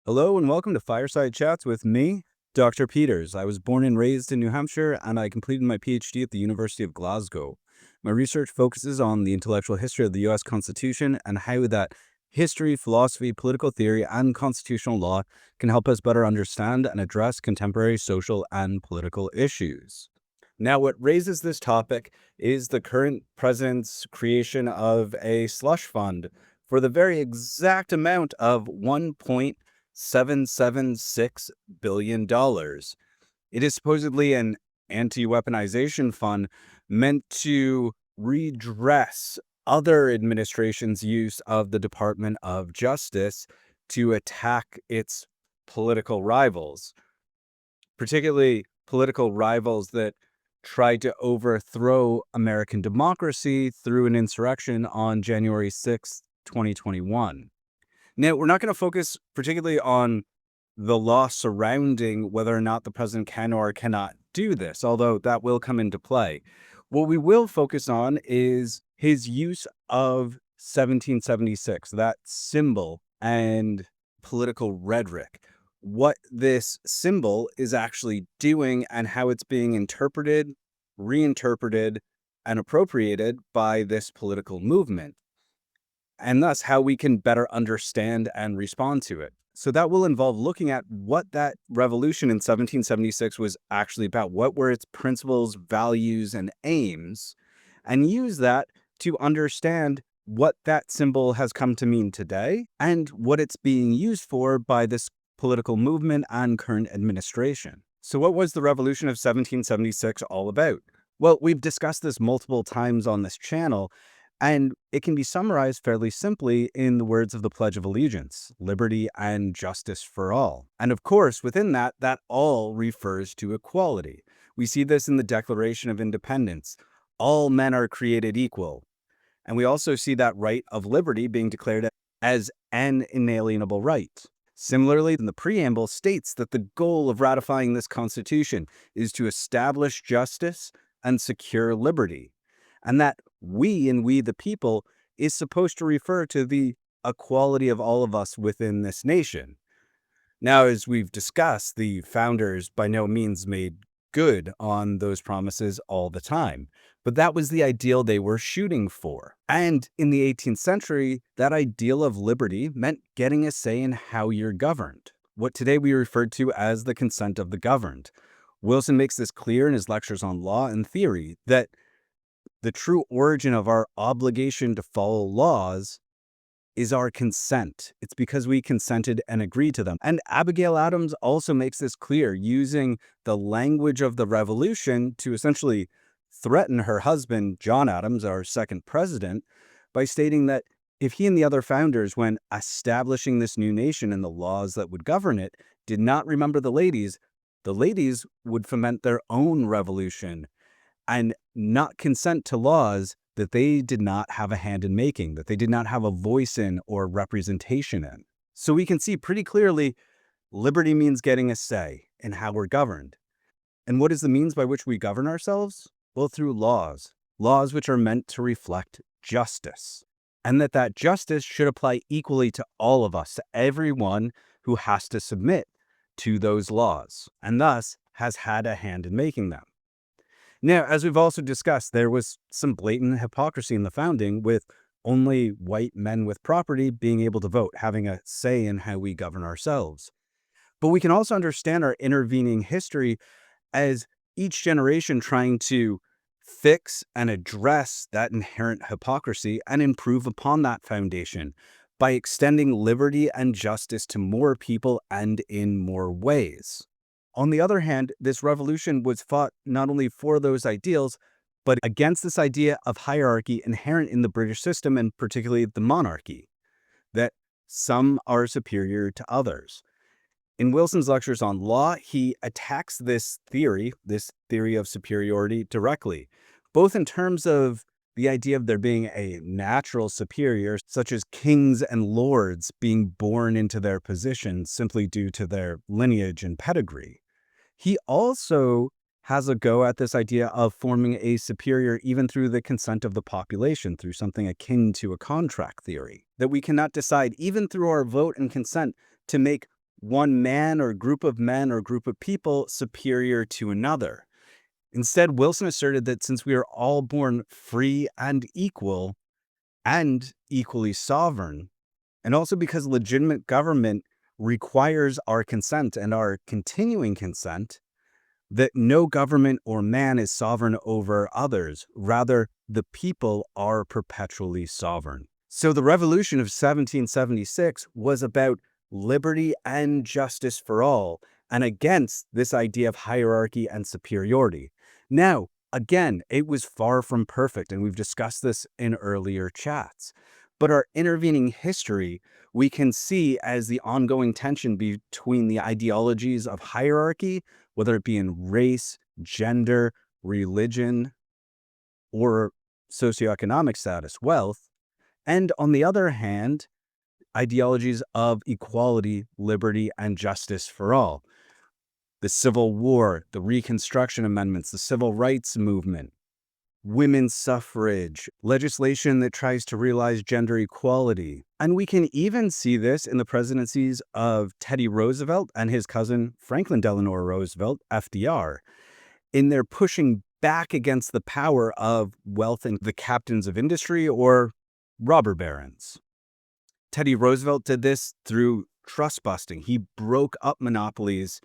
Hello and welcome to Fireside Chats with me, Dr. Peters. I was born and raised in New Hampshire, and I completed my PhD at the University of Glasgow. My research focuses on the intellectual history of the U.S. Constitution and how that history, philosophy, political theory, and constitutional law can help us better understand and address contemporary social and political issues. Now, what raises this topic is the current president's creation of a slush fund for the very exact amount of $1.776 billion. It is supposedly an anti-weaponization fund meant to redress other administrations' use of the Department of Justice to attack its political rivals, particularly political rivals that tried to overthrow American democracy through an insurrection on January 6th, 2021. Now, we're not going to focus particularly on the law surrounding whether or not the president can or cannot do this, although that will come into play. What we will focus on is his use of 1776, that symbol and political rhetoric, what this symbol is actually doing and how it's being interpreted, reinterpreted, and appropriated by this political movement, and thus how we can better understand and respond to it. So that will involve looking at what that revolution in 1776 was actually about. What were its principles, values, and aims, and use that to understand what that symbol has come to mean today and what it's being used for by this political movement and current administration. So what was the revolution of 1776 all about? Well, we've discussed this multiple times on this channel, and it can be summarized fairly simply in the words of the Pledge of Allegiance: liberty and justice for all. And of course, within that, that all refers to equality. We see this in the Declaration of Independence. All men are created equal. And we also see that right of liberty being declared as an inalienable right. Similarly, the preamble states that the goal of ratifying this Constitution is to establish justice and secure liberty, and that we the people is supposed to refer to the equality of all of us within this nation. Now, as we've discussed, the founders by no means made good on those promises all the time, but that was the ideal they were shooting for. And in the 18th century, that ideal of liberty meant getting a say in how you're governed, what today we refer to as the consent of the governed. Wilson makes this clear in his lectures on law and theory, that the true origin of our obligation to follow laws is our consent. It's because we consented and agreed to them. And Abigail Adams also makes this clear, using the language of the revolution to essentially threaten her husband, John Adams, our second president, by stating that if he and the other founders, when establishing this new nation and the laws that would govern it, did not remember the ladies would foment their own revolution and not consent to laws that they did not have a hand in making, that they did not have a voice in or representation in. So we can see pretty clearly liberty means getting a say in how we're governed. And what is the means by which we govern ourselves? Well, through laws which are meant to reflect justice. And that justice should apply equally to all of us, to everyone who has to submit to those laws, and thus has had a hand in making them. Now, as we've also discussed, there was some blatant hypocrisy in the founding, with only white men with property being able to vote, having a say in how we govern ourselves. But we can also understand our intervening history as each generation trying to fix and address that inherent hypocrisy and improve upon that foundation by extending liberty and justice to more people and in more ways. On the other hand, this revolution was fought not only for those ideals, but against this idea of hierarchy inherent in the British system, and particularly the monarchy, that some are superior to others. In Wilson's lectures on law, he attacks this theory of superiority directly, both in terms of the idea of there being a natural superior, such as kings and lords being born into their positions simply due to their lineage and pedigree. He also has a go at this idea of forming a superior even through the consent of the population, through something akin to a contract theory, that we cannot decide even through our vote and consent to make one man or group of men or group of people superior to another. Instead, Wilson asserted that since we are all born free and equal and equally sovereign, and also because legitimate government requires our consent and our continuing consent, that no government or man is sovereign over others. Rather, the people are perpetually sovereign. So the Revolution of 1776 was about liberty and justice for all, and against this idea of hierarchy and superiority. Now, again, it was far from perfect, and we've discussed this in earlier chats. But our intervening history, we can see as the ongoing tension between the ideologies of hierarchy, whether it be in race, gender, religion, or socioeconomic status, wealth, and on the other hand, ideologies of equality, liberty, and justice for all. The Civil War, the Reconstruction Amendments, the Civil Rights Movement, women's suffrage, legislation that tries to realize gender equality. And we can even see this in the presidencies of Teddy Roosevelt and his cousin Franklin Delano Roosevelt, FDR, in their pushing back against the power of wealth and the captains of industry or robber barons. Teddy Roosevelt did this through trust busting. He broke up monopolies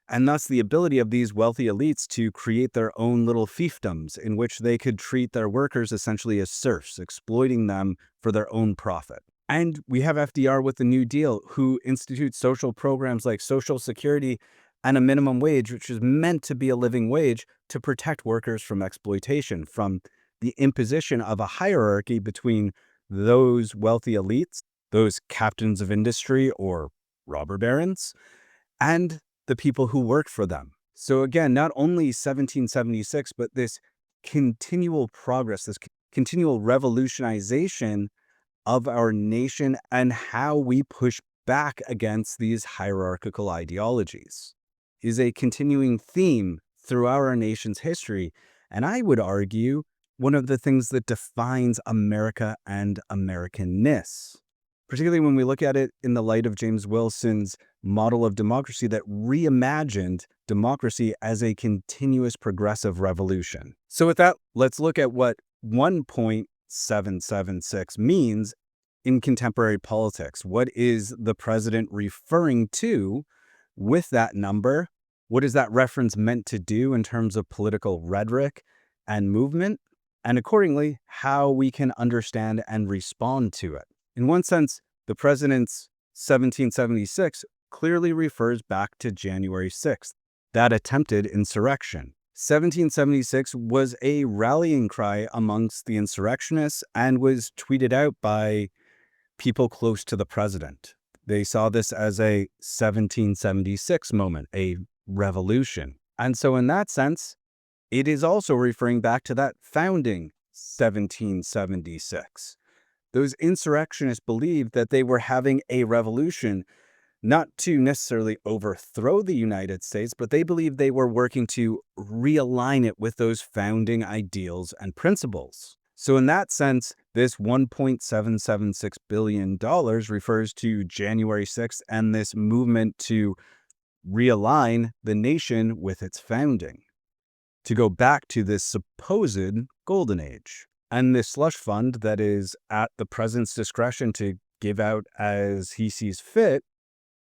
and thus the ability of these wealthy elites to create their own little fiefdoms in which they could treat their workers essentially as serfs, exploiting them for their own profit. And we have FDR with the New Deal, who institutes social programs like Social Security and a minimum wage, which is meant to be a living wage to protect workers from exploitation, from the imposition of a hierarchy between those wealthy elites, those captains of industry or robber barons, and the people who work for them. So again, not only 1776, but this continual progress, this continual revolutionization of our nation and how we push back against these hierarchical ideologies is a continuing theme throughout our nation's history. And I would argue one of the things that defines America and Americanness, particularly when we look at it in the light of James Wilson's model of democracy that reimagined democracy as a continuous progressive revolution. So with that, let's look at what 1.776 means in contemporary politics. What is the president referring to with that number? What is that reference meant to do in terms of political rhetoric and movement? And accordingly, how we can understand and respond to it. In one sense, the president's 1776 clearly refers back to January 6th, that attempted insurrection. 1776 was a rallying cry amongst the insurrectionists and was tweeted out by people close to the president. They saw this as a 1776 moment, a revolution. And so in that sense, it is also referring back to that founding 1776. Those insurrectionists believed that they were having a revolution, not to necessarily overthrow the United States, but they believed they were working to realign it with those founding ideals and principles. So in that sense, this $1.776 billion refers to January 6th and this movement to realign the nation with its founding, to go back to this supposed golden age. And this slush fund that is at the president's discretion to give out as he sees fit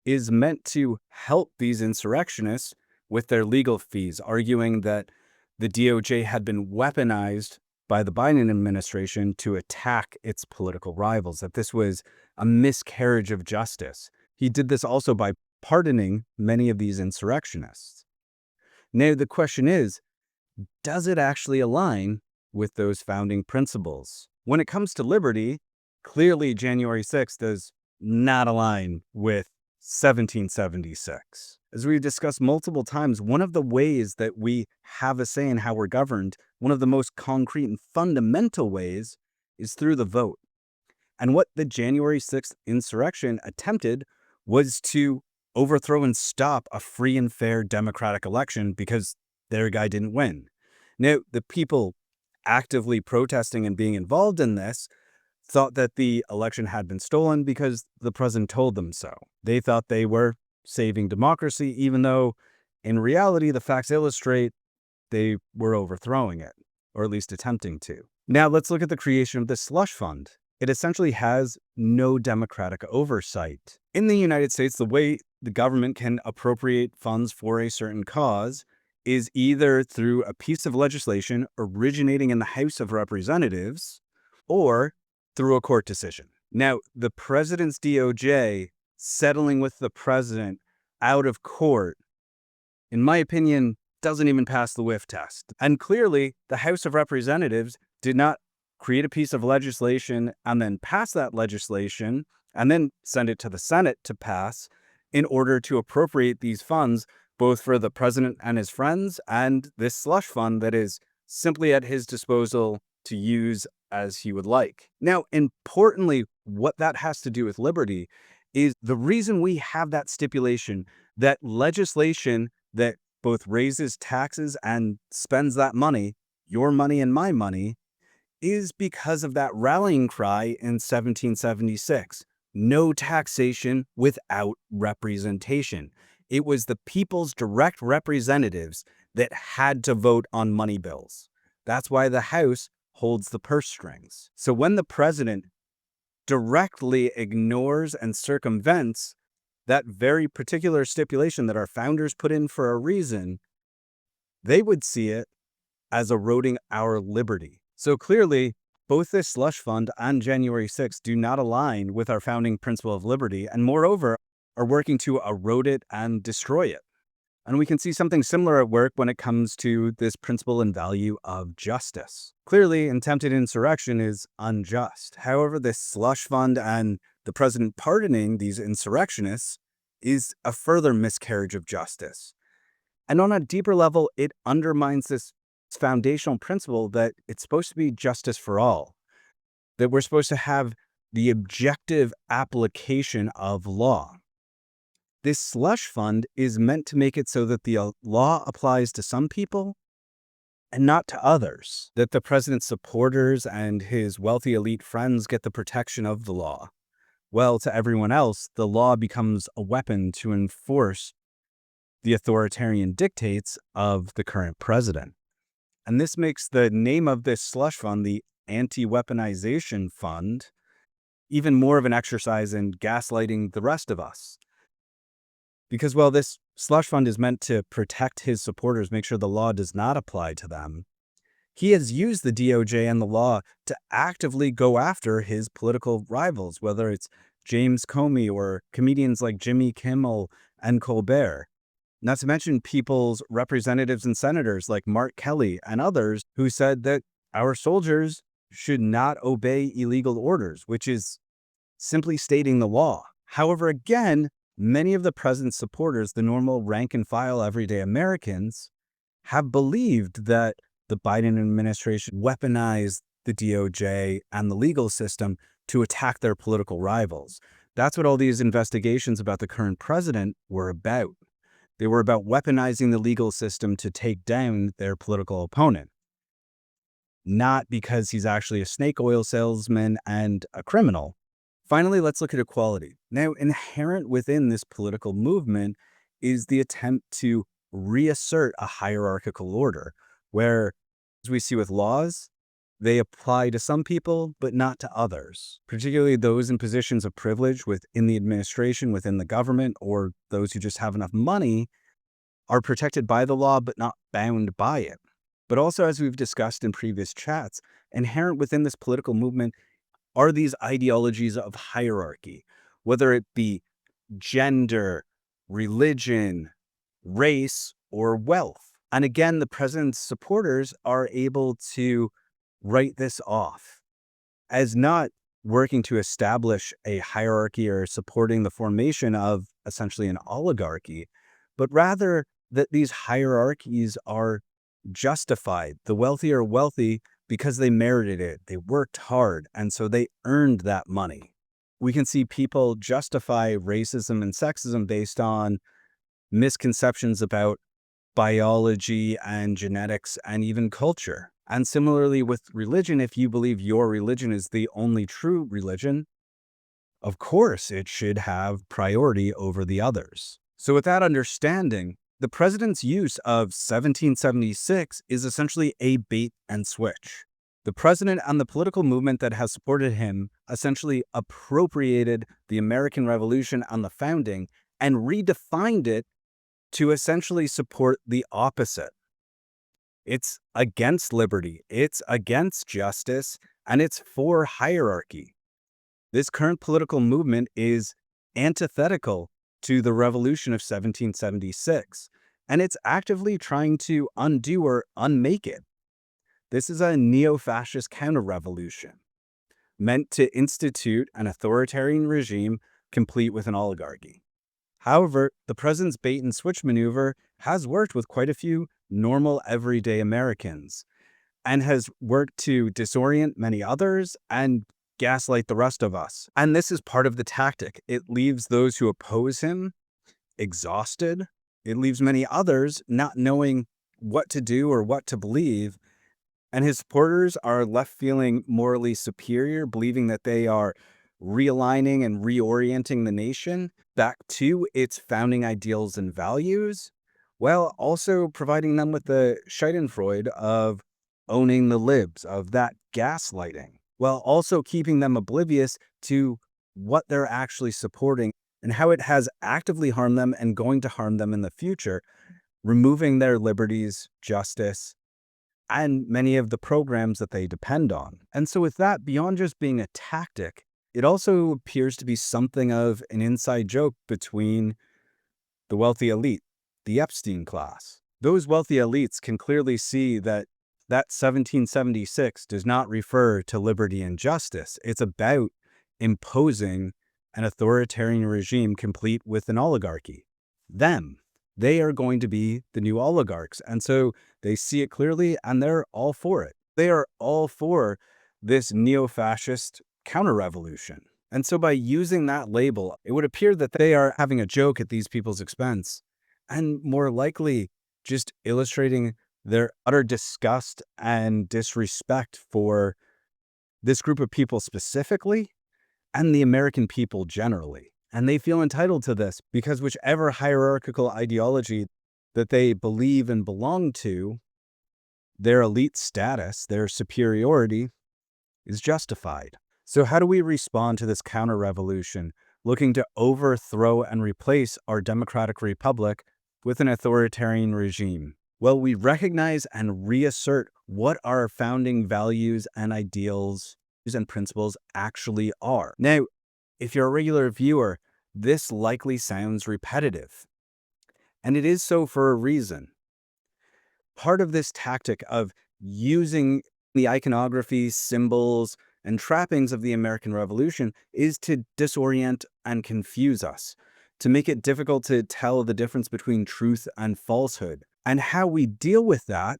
is meant to help these insurrectionists with their legal fees, arguing that the DOJ had been weaponized by the Biden administration to attack its political rivals, that this was a miscarriage of justice. He did this also by pardoning many of these insurrectionists. Now, the question is, does it actually align with those founding principles? When it comes to liberty, clearly January 6th does not align with 1776. As we've discussed multiple times, one of the ways that we have a say in how we're governed, one of the most concrete and fundamental ways, is through the vote. And what the January 6th insurrection attempted was to overthrow and stop a free and fair democratic election because their guy didn't win. Now, the people actively protesting and being involved in this thought that the election had been stolen because the president told them so. They thought they were saving democracy, even though in reality, the facts illustrate they were overthrowing it, or at least attempting to. Now, let's look at the creation of the slush fund. It essentially has no democratic oversight. In the United States, the way the government can appropriate funds for a certain cause is either through a piece of legislation originating in the House of Representatives or through a court decision. Now, the president's DOJ settling with the president out of court, in my opinion, doesn't even pass the whiff test. And clearly, the House of Representatives did not create a piece of legislation and then pass that legislation and then send it to the Senate to pass in order to appropriate these funds, both for the president and his friends and this slush fund that is simply at his disposal to use as he would like. Now, importantly, what that has to do with liberty is the reason we have that stipulation that legislation that both raises taxes and spends that money, your money and my money, is because of that rallying cry in 1776. No taxation without representation. It was the people's direct representatives that had to vote on money bills. That's why the House holds the purse strings. So when the president directly ignores and circumvents that very particular stipulation that our founders put in for a reason, they would see it as eroding our liberty. So clearly, both this slush fund and January 6th do not align with our founding principle of liberty, and moreover, are working to erode it and destroy it. And we can see something similar at work when it comes to this principle and value of justice. Clearly, attempted insurrection is unjust. However, this slush fund and the president pardoning these insurrectionists is a further miscarriage of justice. And on a deeper level, it undermines this foundational principle that it's supposed to be justice for all, that we're supposed to have the objective application of law. This slush fund is meant to make it so that the law applies to some people and not to others, that the president's supporters and his wealthy elite friends get the protection of the law. Well, to everyone else, the law becomes a weapon to enforce the authoritarian dictates of the current president. And this makes the name of this slush fund, the anti-weaponization fund, even more of an exercise in gaslighting the rest of us. Because while this slush fund is meant to protect his supporters, make sure the law does not apply to them, he has used the DOJ and the law to actively go after his political rivals, whether it's James Comey or comedians like Jimmy Kimmel and Colbert. Not to mention people's representatives and senators like Mark Kelly and others who said that our soldiers should not obey illegal orders, which is simply stating the law. However, again, many of the president's supporters, the normal rank and file everyday Americans, have believed that the Biden administration weaponized the DOJ and the legal system to attack their political rivals. That's what all these investigations about the current president were about. They were about weaponizing the legal system to take down their political opponent, not because he's actually a snake oil salesman and a criminal. Finally, let's look at equality. Now, inherent within this political movement is the attempt to reassert a hierarchical order, where, as we see with laws, they apply to some people, but not to others, particularly those in positions of privilege within the administration, within the government, or those who just have enough money are protected by the law, but not bound by it. But also, as we've discussed in previous chats, inherent within this political movement are these ideologies of hierarchy, whether it be gender, religion, race, or wealth. And again, the president's supporters are able to write this off as not working to establish a hierarchy or supporting the formation of essentially an oligarchy, but rather that these hierarchies are justified. The wealthy are wealthy because they merited it. They worked hard, and so they earned that money. We can see people justify racism and sexism based on misconceptions about biology and genetics and even culture. And similarly with religion, if you believe your religion is the only true religion, of course it should have priority over the others. So, with that understanding, the president's use of 1776 is essentially a bait and switch. The president and the political movement that has supported him essentially appropriated the American Revolution and the founding and redefined it to essentially support the opposite. It's against liberty, it's against justice, and it's for hierarchy. This current political movement is antithetical to the revolution of 1776, and it's actively trying to undo or unmake it. This is a neo fascist counter revolution meant to institute an authoritarian regime complete with an oligarchy. However, the president's bait and switch maneuver has worked with quite a few normal, everyday Americans and has worked to disorient many others and gaslight the rest of us. And this is part of the tactic. It leaves those who oppose him exhausted. It leaves many others not knowing what to do or what to believe. And his supporters are left feeling morally superior, believing that they are realigning and reorienting the nation back to its founding ideals and values, while also providing them with the Schadenfreude of owning the libs, of that gaslighting, while also keeping them oblivious to what they're actually supporting and how it has actively harmed them and going to harm them in the future, removing their liberties, justice, and many of the programs that they depend on. And so, with that, beyond just being a tactic, it also appears to be something of an inside joke between the wealthy elite, the Epstein class. Those wealthy elites can clearly see that 1776 does not refer to liberty and justice. It's about imposing an authoritarian regime complete with an oligarchy. Them. They are going to be the new oligarchs. And so they see it clearly and they're all for it. They are all for this neo-fascist counter-revolution. And so by using that label, it would appear that they are having a joke at these people's expense and more likely just illustrating their utter disgust and disrespect for this group of people specifically and the American people generally. And they feel entitled to this because whichever hierarchical ideology that they believe and belong to, their elite status, their superiority is justified. So how do we respond to this counter-revolution looking to overthrow and replace our democratic republic with an authoritarian regime? Well, we recognize and reassert what our founding values and ideals and principles actually are. Now, if you're a regular viewer, this likely sounds repetitive, and it is so for a reason. Part of this tactic of using the iconography, symbols, and trappings of the American Revolution is to disorient and confuse us, to make it difficult to tell the difference between truth and falsehood. And how we deal with that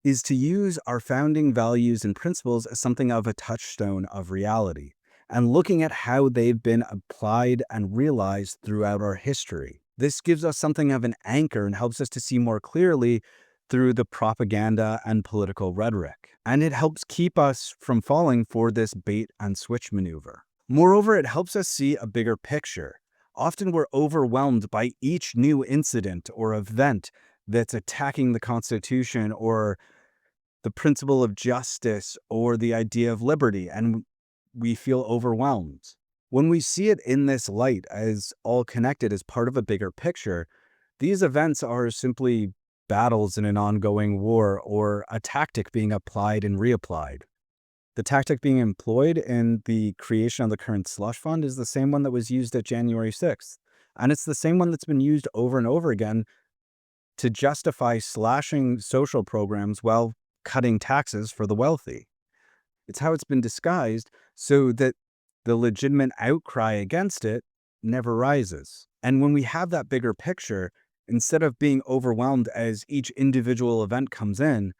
is to use our founding values and principles as something of a touchstone of reality, and looking at how they've been applied and realized throughout our history. This gives us something of an anchor and helps us to see more clearly through the propaganda and political rhetoric. And it helps keep us from falling for this bait and switch maneuver. Moreover, it helps us see a bigger picture. Often we're overwhelmed by each new incident or event that's attacking the Constitution or the principle of justice or the idea of liberty, and we feel overwhelmed. When we see it in this light as all connected as part of a bigger picture, these events are simply battles in an ongoing war or a tactic being applied and reapplied. The tactic being employed in the creation of the current slush fund is the same one that was used at January 6th. And it's the same one that's been used over and over again to justify slashing social programs while cutting taxes for the wealthy. It's how it's been disguised so that the legitimate outcry against it never rises. And when we have that bigger picture, instead of being overwhelmed as each individual event comes in,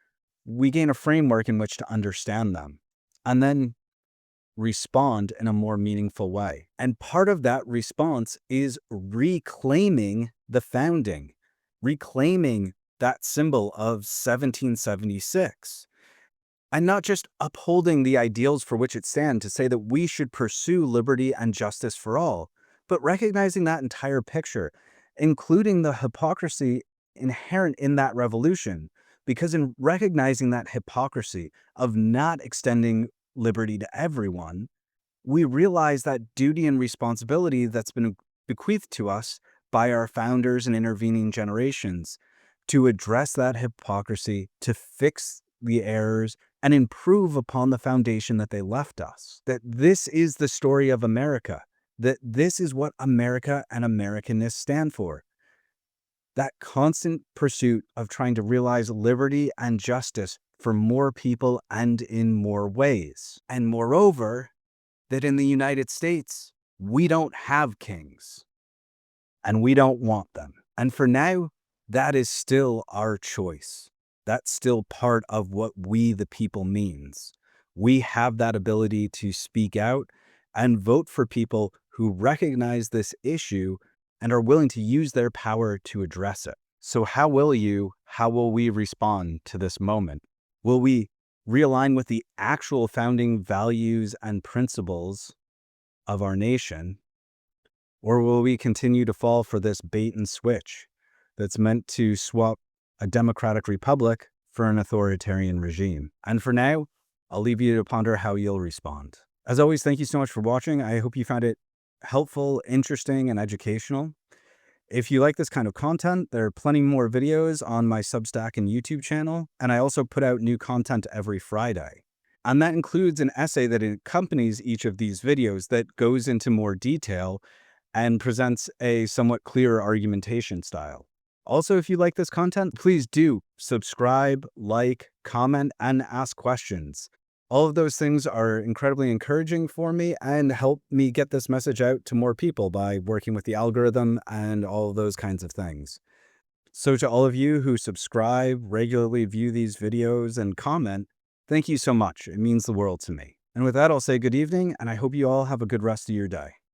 we gain a framework in which to understand them and then respond in a more meaningful way. And part of that response is reclaiming the founding, reclaiming that symbol of 1776. And not just upholding the ideals for which it stands to say that we should pursue liberty and justice for all, but recognizing that entire picture including the hypocrisy inherent in that revolution. Because in recognizing that hypocrisy of not extending liberty to everyone, we realize that duty and responsibility that's been bequeathed to us by our founders and intervening generations to address that hypocrisy, to fix the errors, and improve upon the foundation that they left us. That this is the story of America, that this is what America and Americanists stand for. That constant pursuit of trying to realize liberty and justice for more people and in more ways. And moreover, that in the United States, we don't have kings and we don't want them. And for now, that is still our choice. That's still part of what we, the people, means. We have that ability to speak out and vote for people who recognize this issue and are willing to use their power to address it. So how will we respond to this moment? Will we realign with the actual founding values and principles of our nation? Or will we continue to fall for this bait and switch that's meant to swap a democratic republic for an authoritarian regime? And for now, I'll leave you to ponder how you'll respond. As always, thank you so much for watching. I hope you found it helpful, interesting, and educational. If you like this kind of content, there are plenty more videos on my Substack and YouTube channel, and I also put out new content every Friday. And that includes an essay that accompanies each of these videos that goes into more detail and presents a somewhat clearer argumentation style. Also, if you like this content, please do subscribe, like, comment, and ask questions. All of those things are incredibly encouraging for me and help me get this message out to more people by working with the algorithm and all of those kinds of things. So to all of you who subscribe, regularly view these videos, and comment, thank you so much. It means the world to me. And with that, I'll say good evening, and I hope you all have a good rest of your day.